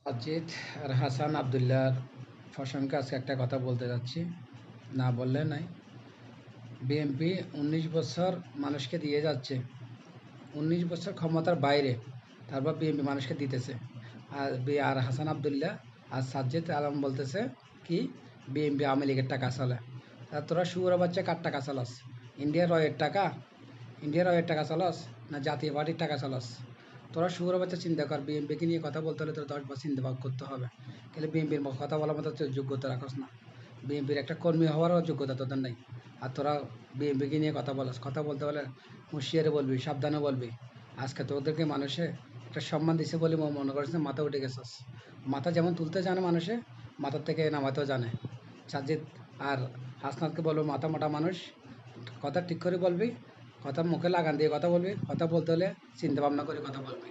সাজ্জিদ আর হাসান আবদুল্লাহর প্রসঙ্গে আজকে একটা কথা বলতে যাচ্ছি, না বললে নাই। বিএনপি ১৯ বছর মানুষকে দিয়ে যাচ্ছে, ১৯ বছর ক্ষমতার বাইরে, তারপর বিএনপি মানুষকে দিতেছে। আর হাসান আবদুল্লাহ আর সাজ্জিদ আলম বলতেছে কি বিএনপি আওয়ামী লীগের টাকা চলে। তা তোরা শুয়োরের বাচ্চা কার টাকা চালাস? ইন্ডিয়ার রয়ের টাকা? ইন্ডিয়ার রয়ের টাকা চালাস না জাতীয় পার্টির টাকা চালাস? তোরা শুয়োরের বাচ্চা চিন্তা কর, বিএনপিকে নিয়ে কথা বলতে হলে তোর ১০ বার চিন্তা ভাব করতে হবে। তাহলে বিএনপির কথা বলার মতো তোর যোগ্যতা রাখস না, বিএনপির একটা কর্মী হওয়ারও যোগ্যতা তোদের নেই। আর তোরা বিএনপিকে নিয়ে কথা বলাস, কথা বলতে হলে হুঁশিয়ারে বলবি, সাবধানে বলবি। আজকে তোদেরকে মানুষে একটা সম্মান দিছে বলে মনে করিস না মাথা উঠে গেছস। মাথা যেমন তুলতে জানে মানুষে, মাথার থেকে নামাতেও জানে। সাজিদ আর হাসনাতকে বলবো মাথা মোটা মানুষ, কথা ঠিক করে বলবি, কথা মুখে লাগান দিয়ে কথা বলবি, কথা বলতে হলে চিন্তা ভাবনা করে কথা বলবি।